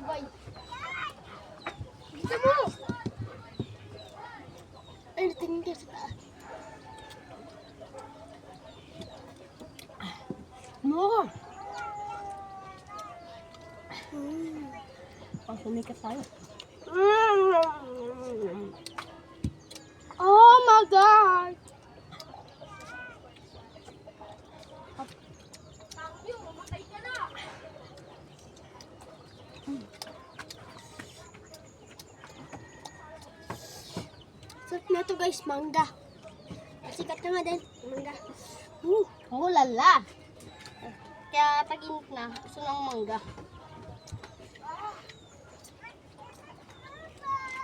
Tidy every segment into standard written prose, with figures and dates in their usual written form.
boy. Dito mo! Ay, natingin kayo sa taas. Mo! Pang sumikat tayo. Oh my God! Sarap na ito guys, mangga. Sikat na nga din, mangga. Oh, lala! Kaya tag-init na, gusto ng mangga.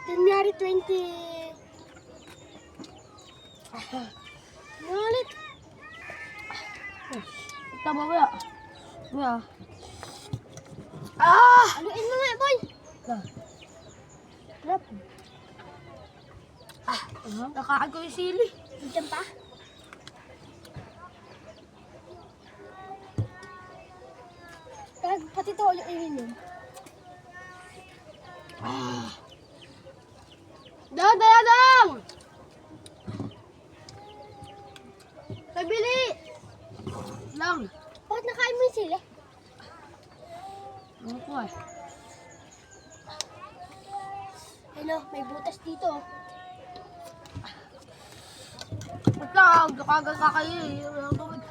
January 20. Nalit. Tama ba ya? Ya. Aluin mo nga, boy. Sarap. Nakain ko yung sili. Diyan pa. Pati ito yung ininom. Dang! Pabili! Lang. Bakit nakain mo yung sili? Ano ko eh? Ano, may butas dito. Ba't lang? Kagal ka kayo eh. Walang tubig.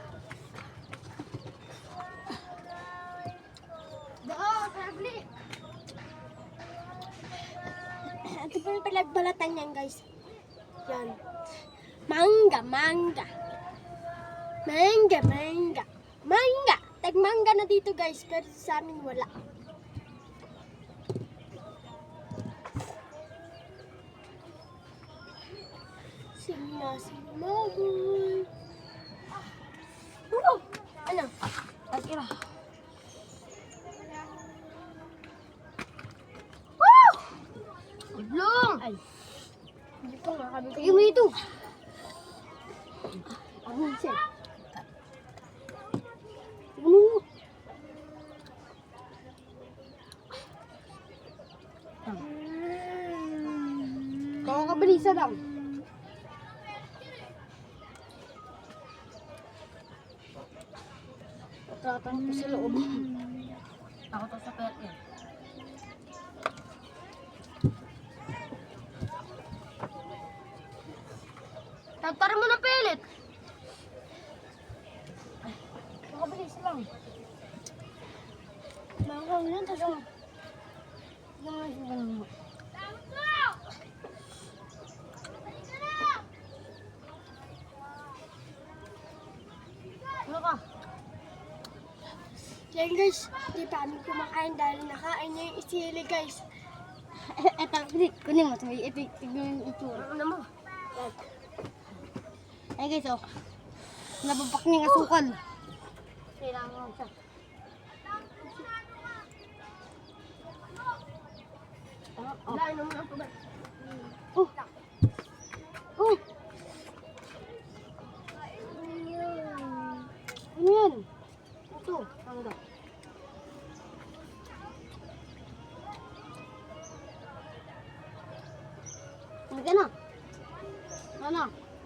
Pabili. Ito pa yung pinagbalatan niyan, guys. Yan. Mangga. Tag-mangga na dito, guys. Pero sa amin wala. Maboy. Ano? Tagkira. Udlong! Ay. Hindi ko nga kami. Sige mo ito. Ano siya? Ano? Kakabilisa lang. Patratan ko sa loob. Ako to sa pete. Tagtara mo ng pelet. Kakabilis lang. Mangga yun, talaga. Ano ka? Yan guys, di pa kami kumakain dahil nakain niya yung isili guys. Eto, kunin mo. Tignan yung itsura. Ano mo? Ay guys, oh. Nabapak niya yung asukal. Kailangan mo siya. Lain naman ang tubig. Oh! Oh! Ano yan? Ito. Ano daw? Halika na. Ano?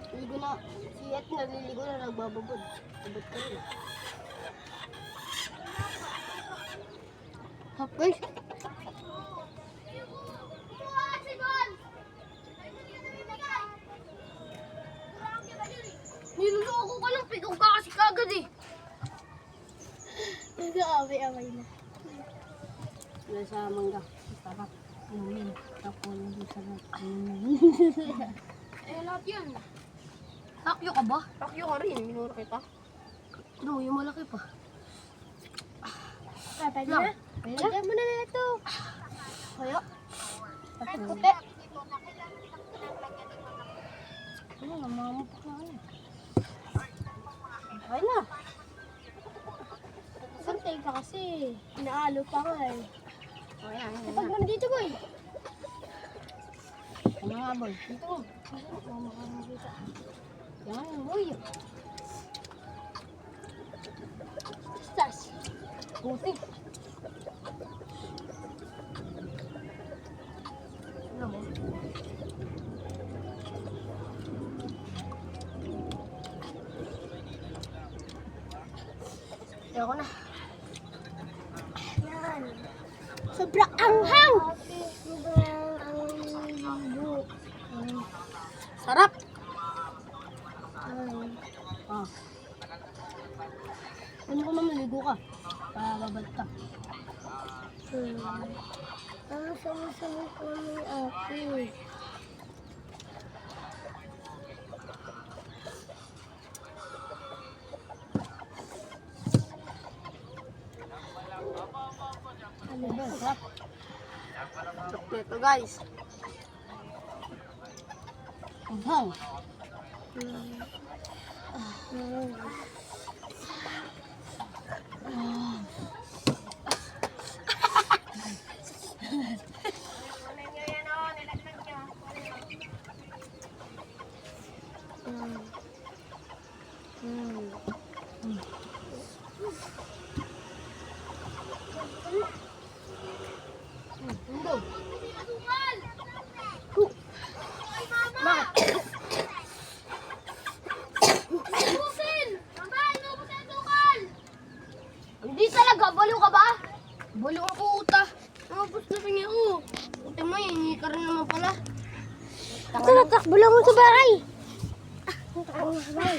Ligo na. Si Ed naliligo na nagbababod. Abot ka rin. Hop guys. Niluloko ka lang. Pigaw ka kasi kagad eh. Nag-aaway-away na. Wala sa mangga. Sarap. Inumin. Tapos hindi sarap. Eh, lahat yan. Takyo ka ba? Pakyo ka rin, minuro kita. No, yung malaki pa. Pwede Lang. na? Pwede na? Lagyan mo na ito. Kaya? Ay, puti. Ano, namamupak na ano. Okay na. Santay ka kasi. Inaalo pa ka eh. Okay na. Kapag nandito boy. Ano nga boy? Dito mo. Mama ka nakita. Yan, boy. Stas. Puti. Ayoko na. Yan. Sobrang anghang. Sarap! Ah. Ano ko na maligo ka? Para babad ka. Sama-sama kami ako. Ano ba? Sarap. Ito guys. Anghang. Hindi talaga, baliw ka ba? Baliw ang puta. Tapos na rin ako. Puti mo, hindi ka rin naman pala. Ito, natakbo lang mo sa bahay. Natakbo lang sa bahay.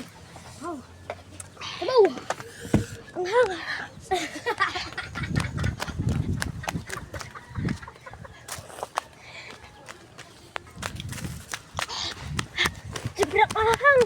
Sabaw. Anghang. Sobrang anghang.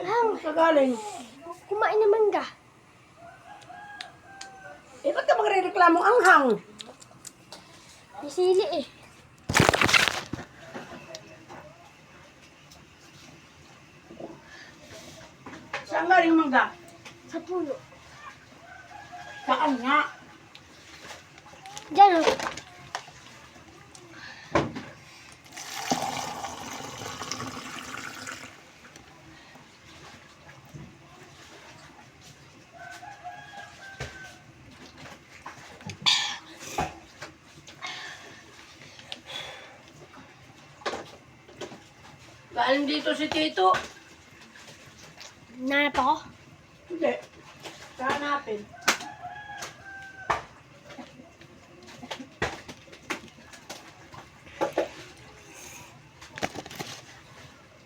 Saan ka galing? Kumain ng mangga. Eh, ba't ka magre-reklamo anghang? May sili eh. Saan galing mangga? Sa puno. Saan nga? Diyan oh. Galing dito si Tito. Nanap ako. Hindi. Kahanapin.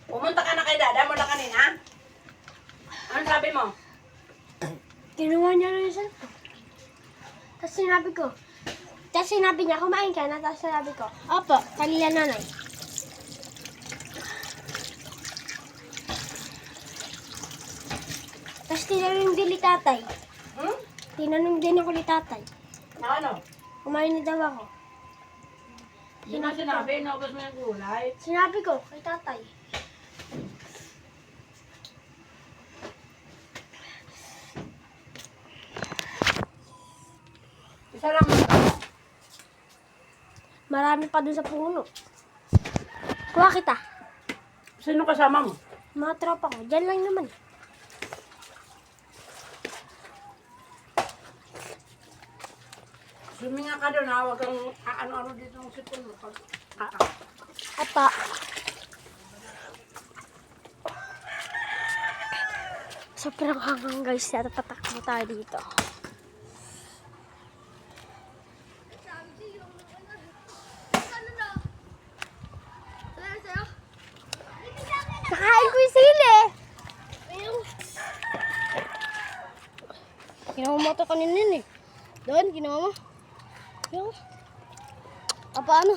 Pumunta ka na kay Dada mo na kanina? Ano sabi mo? Kinuha niya rin yung cellphone. Tapos sinabi niya, kumain ka na. Tapos sinabi ko, opo, kanila nanay. Tapos tinanong din ni tatay. Tinanong din ako ni tatay. Na ano? Kumain na daw ako. Hindi na sinabi, inubos mo yung gulay. Sinabi ko kay tatay. Isa lang mangga. Marami pa dun sa puno. Kuha kita. Sino kasama mo? Mga tropa ko. Diyan lang naman. Suminga ka doon ha, huwag kang ano-ano dito ng sipon mo. Apa. Sobrang hangang guys. Tatakbo tayo dito. Nakain ko yung sili. Ginawa mo ito kanina yun eh. Doon, ginawa mo. Yung. Paano?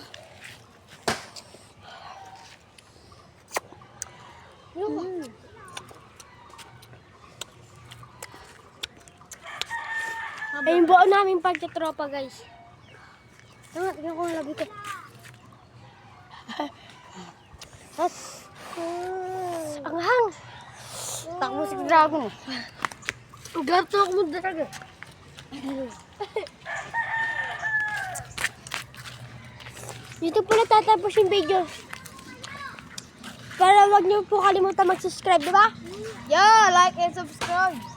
Yung. Ay, yung buo namin pagkatropa guys. Tingnan ko ang labi ko. mag-dragon eh. Garto ako mag-dragon. Dito po natatapos yung video. Para wag niyo po kalimutan mag-subscribe, di ba? Yeah, like and subscribe.